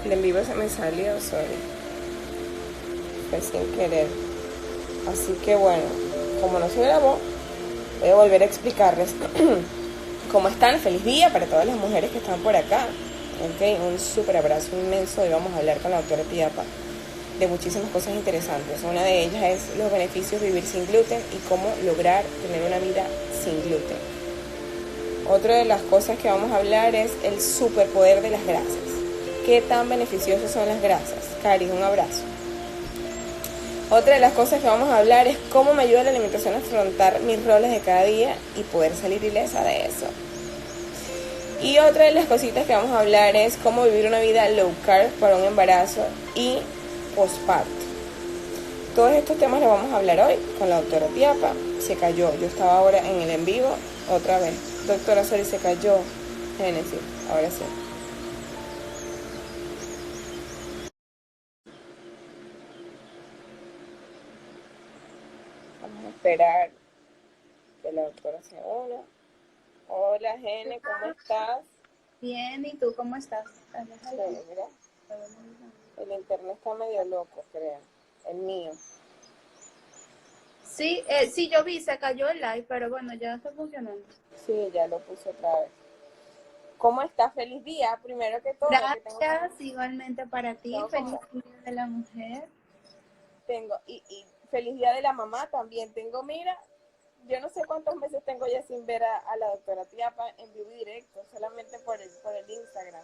El en vivo se me salió, sorry. Fue sin querer. Así que bueno, como no se grabó, voy a volver a explicarles cómo están. Feliz día para todas las mujeres que están por acá. Ok, un súper abrazo inmenso. Hoy vamos a hablar con la doctora Tiapa de muchísimas cosas interesantes. Una de ellas es los beneficios de vivir sin gluten y cómo lograr tener una vida sin gluten. Otra de las cosas que vamos a hablar es el superpoder de las grasas. ¿Qué tan beneficiosas son las grasas? Cari, un abrazo. Otra de las cosas que vamos a hablar es cómo me ayuda la alimentación a afrontar mis roles de cada día y poder salir ilesa de eso. Y otra de las cositas que vamos a hablar es cómo vivir una vida low carb para un embarazo y postparto. Todos estos temas los vamos a hablar hoy con la doctora Tiapa. Se cayó, yo estaba ahora en el en vivo, otra vez. Doctora Sori se cayó. Génesis, ahora sí. Vamos a esperar que la doctora se una. Hola, Gene, ¿cómo estás? Bien, ¿y tú cómo estás? Sí, mira, el internet está medio loco, creo. El mío. Sí, sí, yo vi, se cayó el live, pero bueno, ya está funcionando. Sí, ya lo puse otra vez. ¿Cómo estás? Feliz día, primero que todo, que tengo, Gracias, igualmente para ti. tengo Feliz como, Día de la Mujer. y feliz día de la mamá también. Tengo, mira, yo no sé cuántos meses tengo ya sin ver a la doctora Tiapa en vivo y directo, solamente por el Instagram.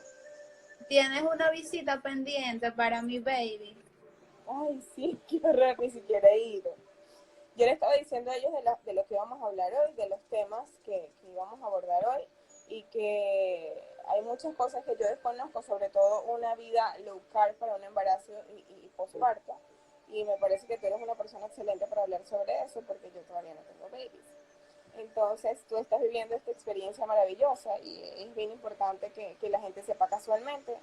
Tienes una visita pendiente para mi baby. Ay, sí, qué horror, ni siquiera he ido. Yo le estaba diciendo a ellos de lo que íbamos a hablar hoy, de los temas que íbamos a abordar hoy, y que hay muchas cosas que yo desconozco, sobre todo una vida low carb para un embarazo y posparto. Y me parece que tú eres una persona excelente para hablar sobre eso, porque yo todavía no tengo babies. Entonces tú estás viviendo esta experiencia maravillosa y es bien importante que la gente sepa. Casualmente,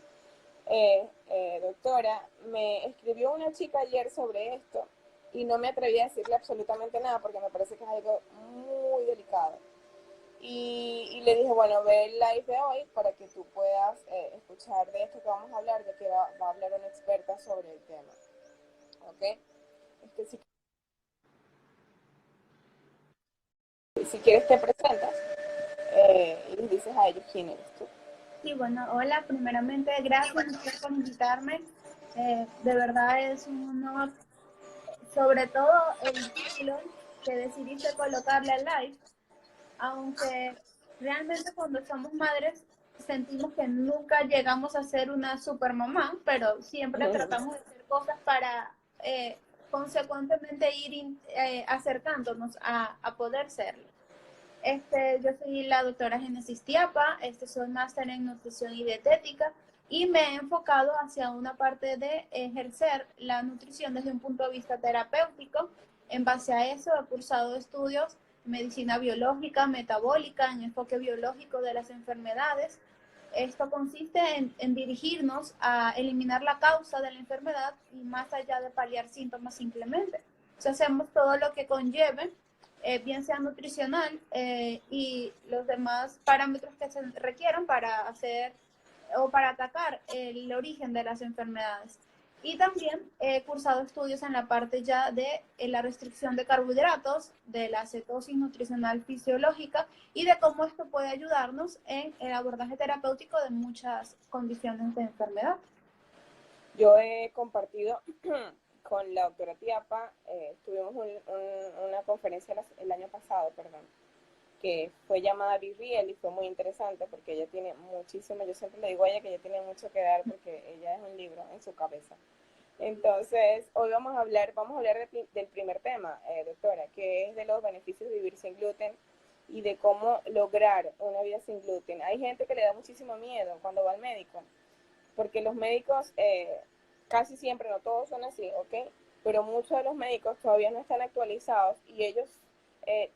doctora, me escribió una chica ayer sobre esto y no me atreví a decirle absolutamente nada porque me parece que es algo muy delicado. Y le dije, bueno, ve el live de hoy para que tú puedas escuchar de esto que vamos a hablar, ya que va a hablar una experta sobre el tema. ¿Ok? Si, si quieres te presentas y les dices a ellos quién eres tú. Sí, bueno, hola, primeramente, gracias por invitarme. De verdad es un honor, sobre todo el título que decidiste colocarle al live, aunque realmente cuando somos madres sentimos que nunca llegamos a ser una super mamá, pero siempre tratamos de hacer cosas para consecuentemente ir acercándonos a poder serlo. Yo soy la doctora Génesis Tiapa, soy máster en nutrición y dietética y me he enfocado hacia una parte de ejercer la nutrición desde un punto de vista terapéutico. En base a eso he cursado estudios en medicina biológica, metabólica, en enfoque biológico de las enfermedades. Esto consiste en dirigirnos a eliminar la causa de la enfermedad y más allá de paliar síntomas simplemente. Entonces hacemos todo lo que conlleve bien sea nutricional y los demás parámetros que se requieran para hacer o para atacar el origen de las enfermedades. Y también he cursado estudios en la parte ya de la restricción de carbohidratos, de la cetosis nutricional fisiológica y de cómo esto puede ayudarnos en el abordaje terapéutico de muchas condiciones de enfermedad. Yo he compartido con la doctora Tiapa, tuvimos una conferencia el año pasado, perdón, que fue llamada Be Real y fue muy interesante porque ella tiene muchísimo, yo siempre le digo a ella que ella tiene mucho que dar porque ella es un libro en su cabeza. Entonces, hoy vamos a hablar del primer tema, doctora, que es de los beneficios de vivir sin gluten y de cómo lograr una vida sin gluten. Hay gente que le da muchísimo miedo cuando va al médico, porque los médicos, casi siempre, no todos son así, ¿ok? Pero muchos de los médicos todavía no están actualizados y ellos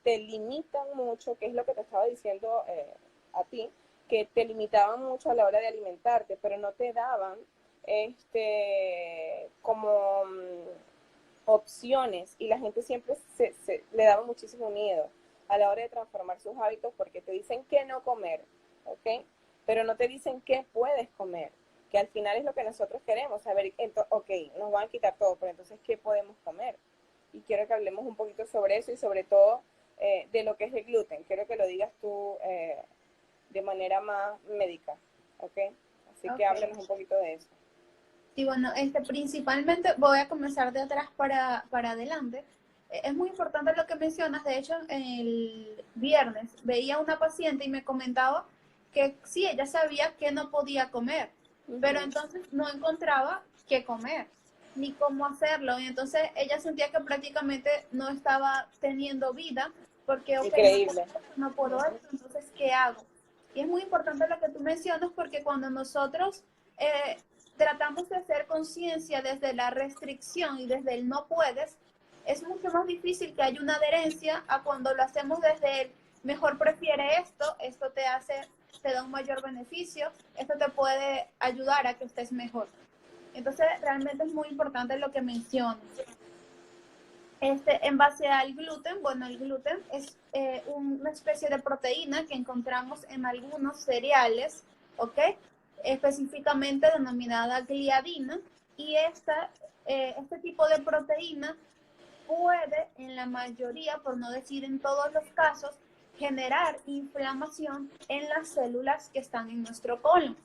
te limitan mucho, que es lo que te estaba diciendo a ti, que te limitaban mucho a la hora de alimentarte, pero no te daban como opciones y la gente siempre le daba muchísimo miedo a la hora de transformar sus hábitos porque te dicen qué no comer, ¿ok? Pero no te dicen qué puedes comer. que al final es lo que nosotros queremos, saber, ok, nos van a quitar todo, pero entonces, ¿qué podemos comer? Y quiero que hablemos un poquito sobre eso y sobre todo de lo que es el gluten. Quiero que lo digas tú de manera más médica, ¿ok? Así que Ok. háblanos un poquito de eso. Y bueno, principalmente voy a comenzar de atrás para adelante. Es muy importante lo que mencionas. De hecho, el viernes veía una paciente y me comentaba que sí, ella sabía que no podía comer, pero Ujú. entonces no encontraba qué comer ni cómo hacerlo. Y entonces ella sentía que prácticamente no estaba teniendo vida porque, ok, no puedo Increíble. esto, no puedo Ujú. esto, entonces, ¿qué hago? Y es muy importante lo que tú mencionas porque cuando nosotros tratamos de hacer conciencia desde la restricción y desde el no puedes, es mucho más difícil que haya una adherencia a cuando lo hacemos desde el mejor prefiere esto, esto te da un mayor beneficio, esto te puede ayudar a que estés mejor. Entonces, realmente es muy importante lo que mencionas. En base al gluten, bueno, el gluten es una especie de proteína que encontramos en algunos cereales, ¿ok? Específicamente denominada gliadina, y este tipo de proteína puede, en la mayoría, por no decir en todos los casos, generar inflamación en las células que están en nuestro colon.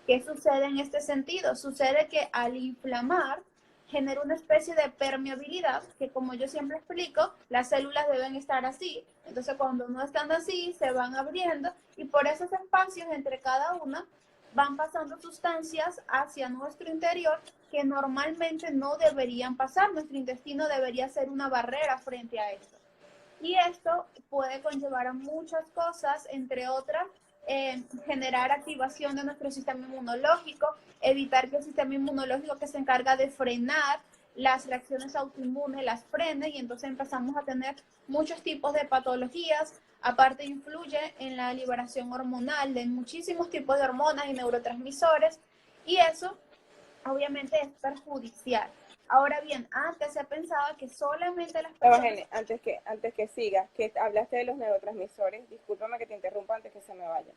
¿Qué sucede en este sentido? Sucede que al inflamar genera una especie de permeabilidad que, como yo siempre explico, las células deben estar así. Entonces, cuando no están así, se van abriendo y por esos espacios entre cada una van pasando sustancias hacia nuestro interior que normalmente no deberían pasar. Nuestro intestino debería ser una barrera frente a esto. Y esto puede conllevar a muchas cosas, entre otras, generar activación de nuestro sistema inmunológico, evitar que el sistema inmunológico que se encarga de frenar las reacciones autoinmunes las frene y entonces empezamos a tener muchos tipos de patologías. Aparte influye en la liberación hormonal de muchísimos tipos de hormonas y neurotransmisores y eso obviamente es perjudicial. Ahora bien, antes se pensaba que solamente las personas... Gene, antes que sigas, que hablaste de los neurotransmisores, discúlpame que te interrumpa antes que se me vaya.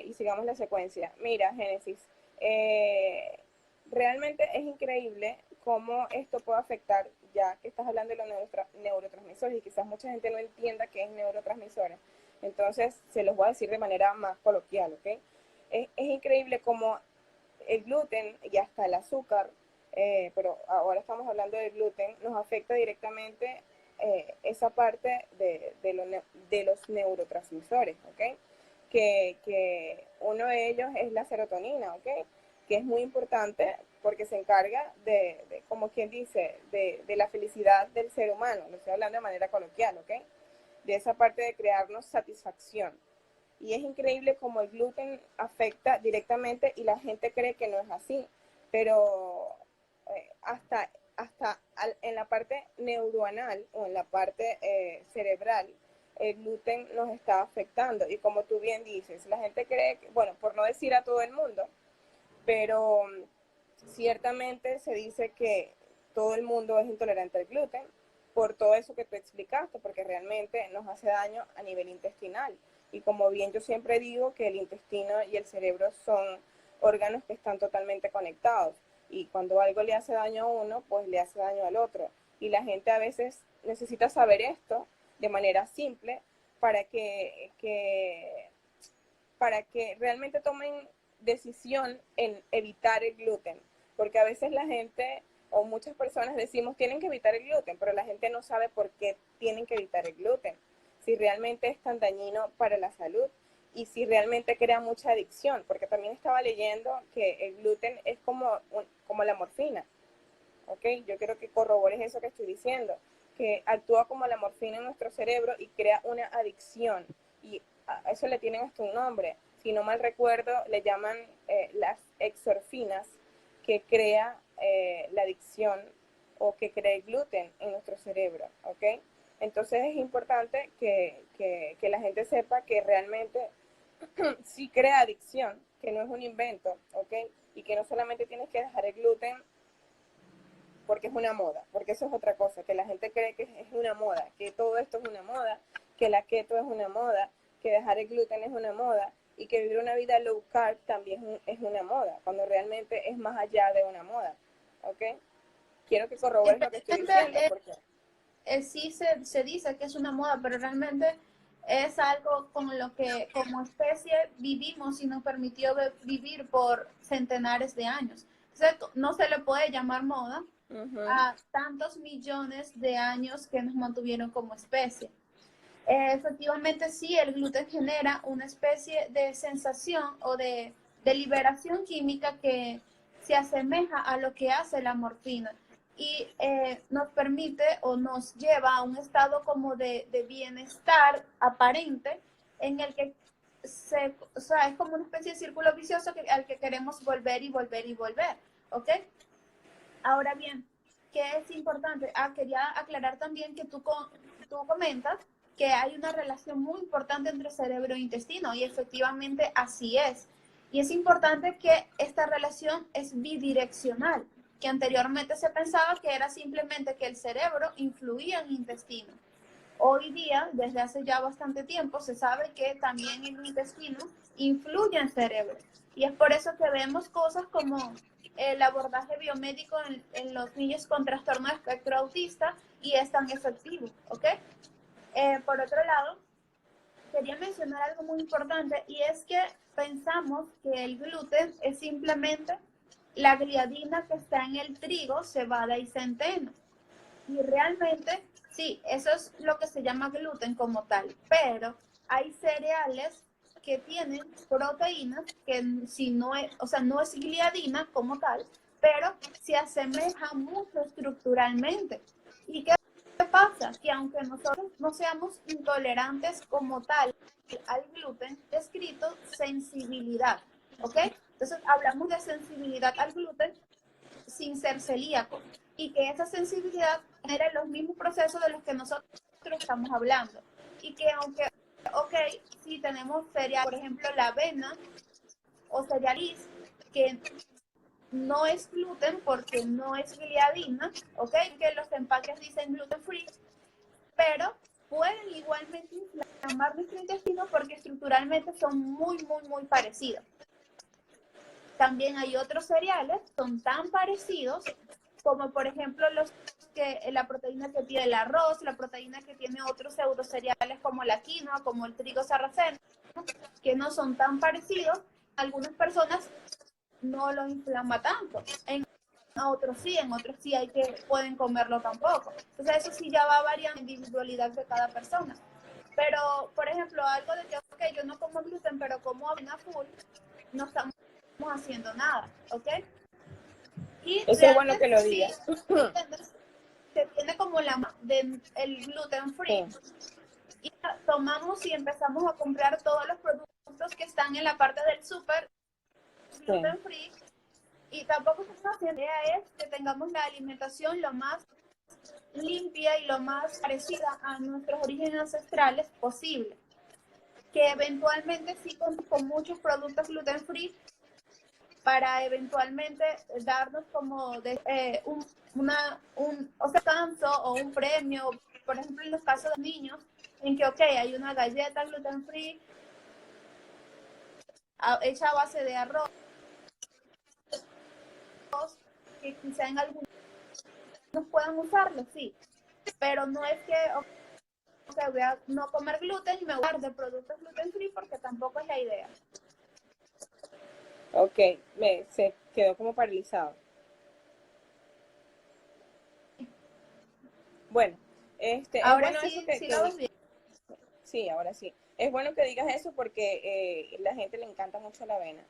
Y sigamos la secuencia. Mira, Génesis, eh, realmente es increíble cómo esto puede afectar, ya que estás hablando de los neurotransmisores y quizás mucha gente no entienda qué es neurotransmisores. Entonces, se los voy a decir de manera más coloquial, ¿ok? Es increíble cómo el gluten y hasta el azúcar, pero ahora estamos hablando del gluten, nos afecta directamente esa parte de los neurotransmisores, ¿ok? Que uno de ellos es la serotonina, ¿ok? Que es muy importante porque se encarga como quien dice, de la felicidad del ser humano, lo estoy hablando de manera coloquial, ¿ok? De esa parte de crearnos satisfacción. Y es increíble cómo el gluten afecta directamente y la gente cree que no es así, pero hasta en la parte neuronal o en la parte cerebral, el gluten nos está afectando. Y como tú bien dices, la gente cree, que, bueno, por no decir a todo el mundo, pero ciertamente se dice que todo el mundo es intolerante al gluten por todo eso que tú explicaste, porque realmente nos hace daño a nivel intestinal. Y como bien yo siempre digo que el intestino y el cerebro son órganos que están totalmente conectados. Y cuando algo le hace daño a uno, pues le hace daño al otro. Y la gente a veces necesita saber esto de manera simple para para que realmente tomen decisión en evitar el gluten, porque a veces la gente o muchas personas decimos tienen que evitar el gluten, pero la gente no sabe por qué tienen que evitar el gluten, si realmente es tan dañino para la salud y si realmente crea mucha adicción, porque también estaba leyendo que el gluten es como la morfina, ¿ok? Yo quiero que corrobores eso que estoy diciendo, que actúa como la morfina en nuestro cerebro y crea una adicción. Y a eso le tienen hasta un nombre. Si no mal recuerdo, le llaman las exorfinas, que crea la adicción o que crea el gluten en nuestro cerebro, ¿ok? Entonces es importante que la gente sepa que realmente sí crea adicción, que no es un invento, ¿ok? Y que no solamente tienes que dejar el gluten porque es una moda, porque eso es otra cosa, que la gente cree que es una moda, que todo esto es una moda, que la keto es una moda, que dejar el gluten es una moda, y que vivir una vida low carb también es una moda, cuando realmente es más allá de una moda, ¿ok? Quiero que corrobores lo que estoy diciendo porque... Sí se dice que es una moda, pero realmente es algo con lo que como especie vivimos y nos permitió vivir por centenares de años. Entonces, no se le puede llamar moda a tantos millones de años que nos mantuvieron como especie. Efectivamente, sí, el gluten genera una especie de sensación o de liberación química que se asemeja a lo que hace la morfina y nos permite o nos lleva a un estado como de bienestar aparente en el que o sea, es como una especie de círculo vicioso al que queremos volver y volver y volver, ¿ok? Ahora bien, ¿qué es importante? Quería aclarar también que tú comentas que hay una relación muy importante entre cerebro e intestino y efectivamente así es. Y es importante que esta relación es bidireccional, que anteriormente se pensaba que era simplemente que el cerebro influía en el intestino. Hoy día, desde hace ya bastante tiempo, se sabe que también el intestino influye en el cerebro. Y es por eso que vemos cosas como el abordaje biomédico en los niños con trastorno de espectro autista y es tan efectivo, ¿ok? Por otro lado, quería mencionar algo muy importante y es que pensamos que el gluten es simplemente la gliadina que está en el trigo, cebada y centeno. Y realmente, sí, eso es lo que se llama gluten como tal, pero hay cereales que tienen proteínas que si no es, o sea, no es gliadina como tal, pero se asemeja mucho estructuralmente. ¿Y qué pasa? Que aunque nosotros no seamos intolerantes como tal al gluten, descrito sensibilidad, ¿ok? Entonces hablamos de sensibilidad al gluten sin ser celíaco y que esa sensibilidad genere los mismos procesos de los que nosotros estamos hablando y que aunque, ok, si tenemos cereal, por ejemplo la avena o cerealis que no es gluten porque no es gliadina, ok, que los empaques dicen gluten free, pero pueden igualmente inflamar nuestro intestino porque estructuralmente son muy parecidos. También hay otros cereales, son tan parecidos como por ejemplo la proteína que tiene el arroz, la proteína que tiene otros pseudocereales como la quinoa, como el trigo sarraceno, que no son tan parecidos. Algunas personas no lo inflama tanto, en otros sí hay que pueden comerlo tampoco. Entonces eso sí ya va variando la individualidad de cada persona. Pero, por ejemplo, algo de que, ok, yo no como gluten, pero como avena full, no estamos haciendo nada, ¿ok? Y Eso es bueno que lo sí, digas. se tiene como el gluten free y tomamos y empezamos a comprar todos los productos que están en la parte del súper gluten free y tampoco la idea es que tengamos la alimentación lo más limpia y lo más parecida a nuestros orígenes ancestrales posible, que eventualmente sí con muchos productos gluten free para eventualmente darnos como un descanso o un premio, por ejemplo en los casos de niños, en que ok, hay una galleta gluten free hecha a base de arroz, que quizá en algunos puedan usarlo, sí, pero no es que okay, voy a no comer gluten y me voy a dar de productos gluten free porque tampoco es la idea. Ok, se quedó como paralizado. Bueno, es Ahora bueno eso sí, que sigamos bien. sí, ahora sí. Es bueno que digas eso porque la gente le encanta mucho la avena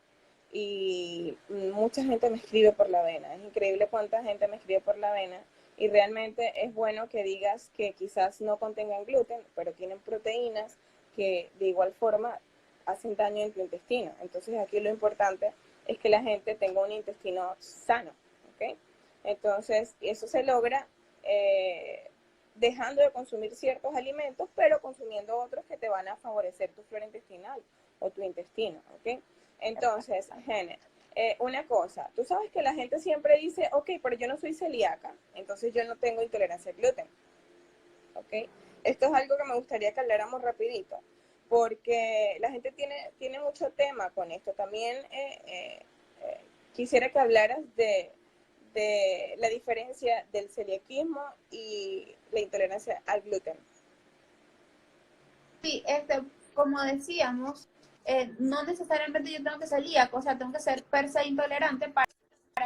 y mucha gente me escribe por la avena. Es increíble cuánta gente me escribe por la avena y realmente es bueno que digas que quizás no contengan gluten, pero tienen proteínas que de igual forma hacen daño en tu intestino. Entonces aquí lo importante es que la gente tenga un intestino sano, ¿ok? Entonces eso se logra dejando de consumir ciertos alimentos, pero consumiendo otros que te van a favorecer tu flora intestinal o tu intestino, ¿ok? Entonces, Gene, una cosa, tú sabes que la gente siempre dice, ok, pero yo no soy celíaca, entonces yo no tengo intolerancia al gluten, ¿ok? Esto es algo que me gustaría que habláramos rapidito. porque la gente tiene mucho tema con esto. También quisiera que hablaras de la diferencia del celiaquismo y la intolerancia al gluten. Sí, como decíamos, no necesariamente yo tengo que ser celíaco, o sea, tengo que ser per se intolerante para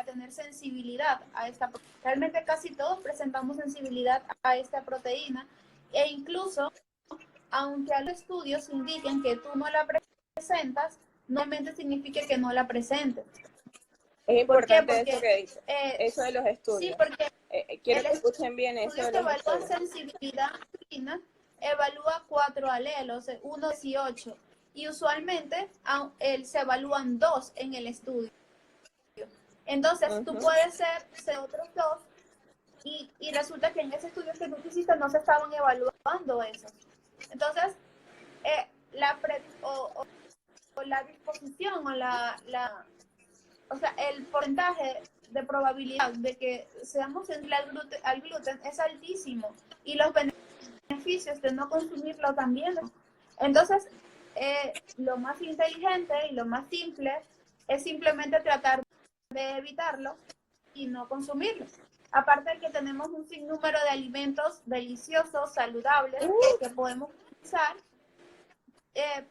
tener sensibilidad a esta proteína. Realmente casi todos presentamos sensibilidad a esta proteína e incluso, aunque los estudios indiquen que tú no la presentas, no realmente significa que no la presentes. Es ¿Por qué? importante eso Porque que dices, eso de los sí, estudios. porque Quiero el que escuchen bien eso estudio de que los evalúa estudios. sensibilidad a la insulina evalúa 4 alelos, 1, 18, y usualmente se evalúan 2 en el estudio. Entonces, tú puedes ser otros 2 y resulta que en ese estudio que tú hiciste no se estaban evaluando esos. Entonces, la disposición o sea, el porcentaje de probabilidad de que seamos sensibles al gluten es altísimo y los beneficios de no consumirlo también. Entonces, lo más inteligente y lo más simple es simplemente tratar de evitarlo y no consumirlo. Aparte de que tenemos un sinnúmero de alimentos deliciosos, saludables, que podemos utilizar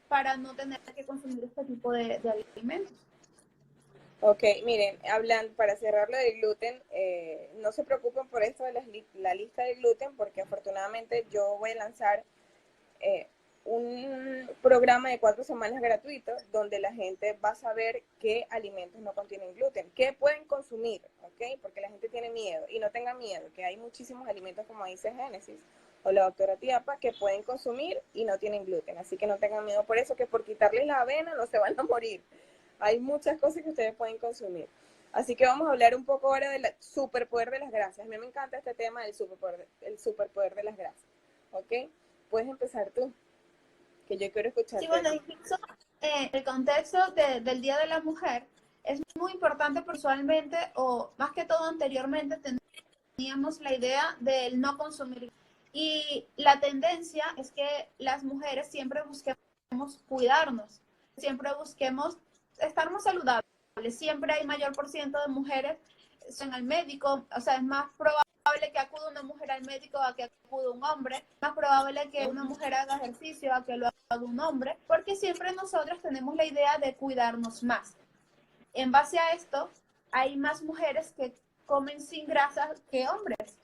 para no tener que consumir este tipo de alimentos. Ok, miren, hablan para cerrar lo del gluten, no se preocupen por esto de la lista de gluten, porque afortunadamente yo voy a lanzar un programa de 4 semanas gratuito donde la gente va a saber qué alimentos no contienen gluten, qué pueden consumir, ¿ok? Porque la gente tiene miedo, y no tengan miedo, que hay muchísimos alimentos, como dice Génesis o la doctora Tiapa, que pueden consumir y no tienen gluten, así que no tengan miedo por eso, que por quitarles la avena no se van a morir. Hay muchas cosas que ustedes pueden consumir. Así que vamos a hablar un poco ahora del superpoder de las grasas. A mí me encanta este tema del superpoder de las grasas. ¿Ok? Puedes empezar tú, que yo quiero Sí, escucharte. bueno, incluso el contexto del Día de la Mujer es muy importante porque usualmente, o más que todo anteriormente, teníamos la idea del no consumir. Y la tendencia es que las mujeres siempre busquemos cuidarnos, siempre busquemos estar más saludables. Siempre hay mayor por ciento de mujeres en el médico, o sea, es más probable que acude una mujer al médico a que acude un hombre, es más probable que una mujer haga ejercicio a que lo haga un hombre, porque siempre nosotros tenemos la idea de cuidarnos más. En base a esto, hay más mujeres que comen sin grasa que hombres.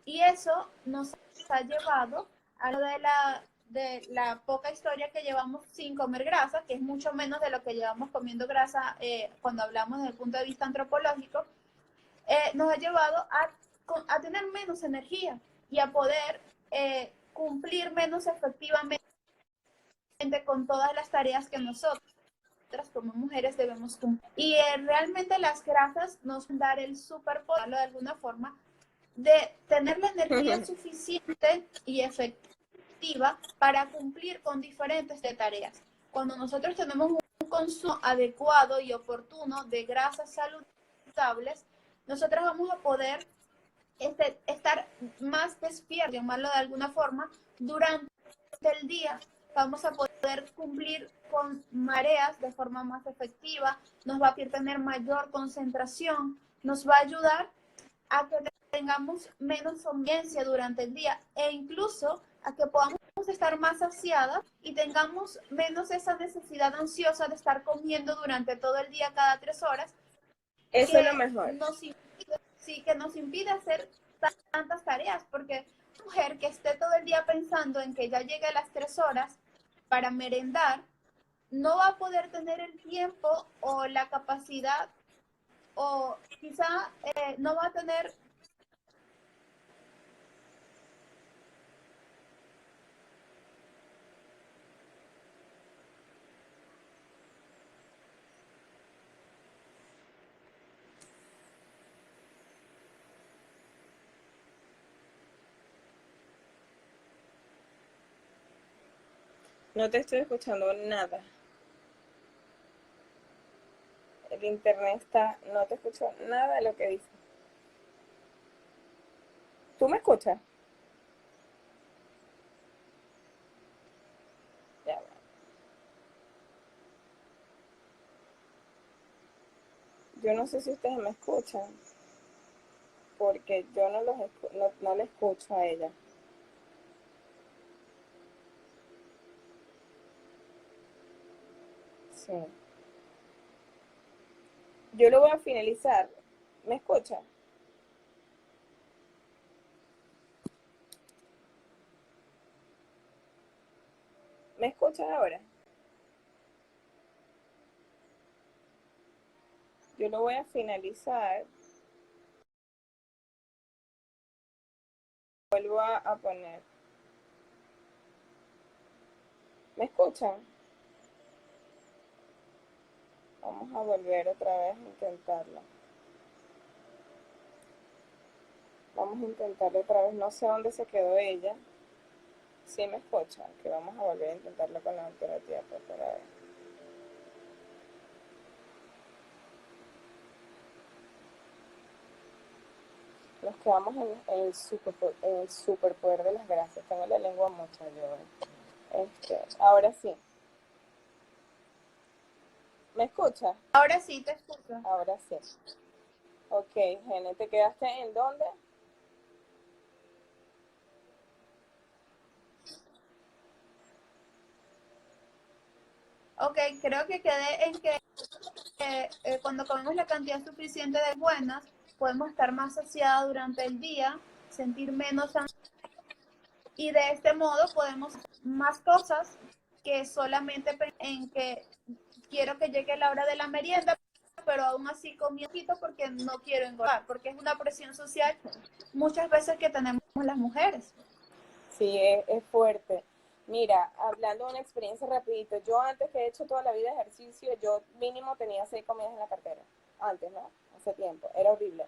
Y eso nos ha llevado a lo de la poca historia que llevamos sin comer grasa, que es mucho menos de lo que llevamos comiendo grasa cuando hablamos desde el punto de vista antropológico, nos ha llevado a tener menos energía y a poder cumplir menos efectivamente con todas las tareas que nosotros como mujeres debemos cumplir. Y realmente las grasas nos van a dar el superpoder, de alguna forma, de tener la energía suficiente y efectiva para cumplir con diferentes tareas. Cuando nosotros tenemos un consumo adecuado y oportuno de grasas saludables, nosotros vamos a poder estar más despiertos, llamarlo de alguna forma, durante el día. Vamos a poder cumplir con mareas de forma más efectiva, nos va a tener mayor concentración, nos va a ayudar a que tengamos menos somnolencia durante el día e incluso a que podamos estar más saciadas y tengamos menos esa necesidad ansiosa de estar comiendo durante todo el día cada 3 horas Eso es lo que mejor. nos impide hacer tantas tareas, porque una mujer que esté todo el día pensando en que ya llegue a las 3 horas para merendar, no va a poder tener el tiempo o la capacidad o quizá no va a tener. No te estoy escuchando nada. El internet está, no te escucho nada de lo que dices. ¿Tú me escuchas? Ya va. Yo no sé si ustedes me escuchan, porque yo no le escucho a ella. Sí. Yo lo voy a finalizar. ¿Me escuchan? ¿Me escuchan ahora? Yo lo voy a finalizar. Vuelvo a poner. ¿Me escuchan? Vamos a volver otra vez a intentarlo. Vamos a intentarlo otra vez. No sé dónde se quedó ella. Sí me escuchan, que vamos a volver a intentarlo con la alternativa por ver. Nos quedamos en el superpoder de las gracias. Tengo la lengua mucha yo. Ahora sí. ¿Me escuchas? Ahora sí te escucho. Ahora sí. Ok, Gene, ¿te quedaste en dónde? Ok, creo que quedé en que cuando comemos la cantidad suficiente de buenas, podemos estar más saciados durante el día, sentir menos hambre y de este modo podemos hacer más cosas que solamente en que quiero que llegue la hora de la merienda, pero aún así comí poquito porque no quiero engordar, porque es una presión social muchas veces que tenemos las mujeres. Sí, es fuerte. Mira, hablando de una experiencia rapidito, yo antes que he hecho toda la vida ejercicio, yo mínimo tenía 6 comidas en la cartera. Antes, ¿no? Hace tiempo. Era horrible.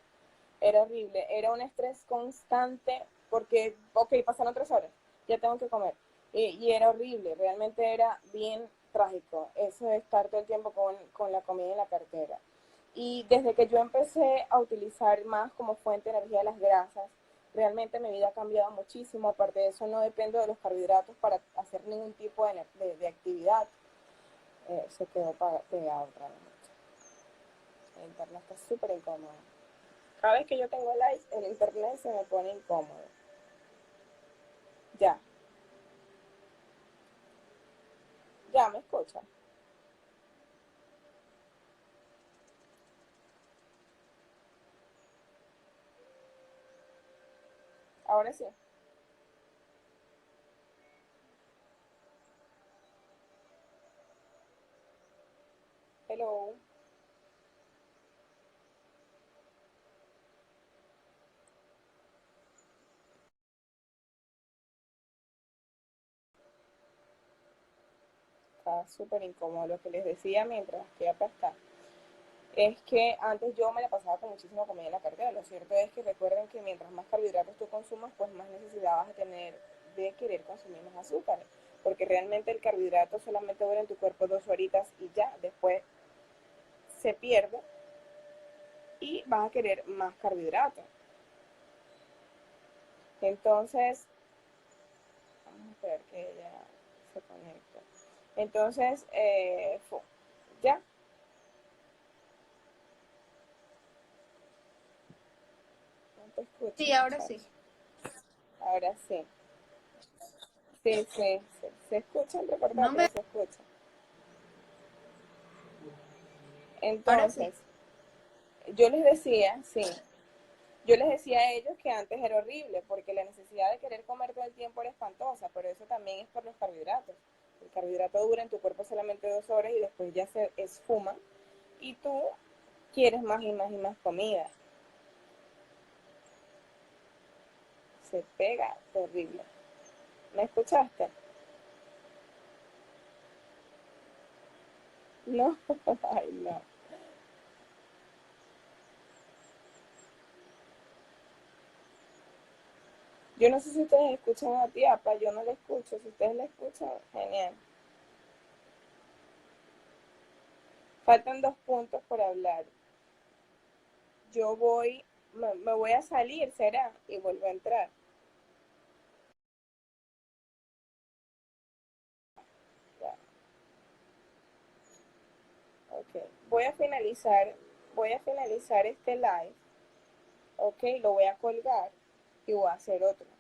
Era horrible. Era un estrés constante porque, ok, pasaron 3 horas, ya tengo que comer. Y era horrible, realmente era bien trágico eso de estar todo el tiempo con la comida en la cartera. Y desde que yo empecé a utilizar más como fuente de energía las grasas, realmente mi vida ha cambiado muchísimo. Aparte de eso, no dependo de los carbohidratos para hacer ningún tipo de actividad. Se quedó pegado otra vez. El internet está súper incómodo. Cada vez que yo tengo live, el internet se me pone incómodo. Ya, ya me escucha. Ahora sí. Hello. Está súper incómodo lo que les decía mientras que acá está. Es que antes yo me la pasaba con muchísima comida en la cartera. Lo cierto es que recuerden que mientras más carbohidratos tú consumas, pues más necesidad vas a tener de querer consumir más azúcar. Porque realmente el carbohidrato solamente dura en tu cuerpo 2 horitas y ya, después se pierde y vas a querer más carbohidratos. Entonces, vamos a esperar que ella se conecte. Entonces, ya, no te escucho, Sí, ahora sí. muchacho. Ahora sí. Sí, sí, sí. Se escucha No entrecortado, me... pero se escucha. Ahora sí. Entonces, yo les decía, sí, yo les decía a ellos que antes era horrible, porque la necesidad de querer comer todo el tiempo era espantosa, pero eso también es por los carbohidratos. El carbohidrato dura en tu cuerpo solamente 2 horas y después ya se esfuma y tú quieres más y más y más comida. Se pega terrible. ¿Me escuchaste? No, ay no. Yo no sé si ustedes escuchan a Tiapa, yo no la escucho. Si ustedes la escuchan, genial. Faltan 2 puntos por hablar. Yo me voy a salir, será, y vuelvo a entrar. Ya, ok. Voy a finalizar voy a finalizar este live, ok, lo voy a colgar y voy a hacer otro.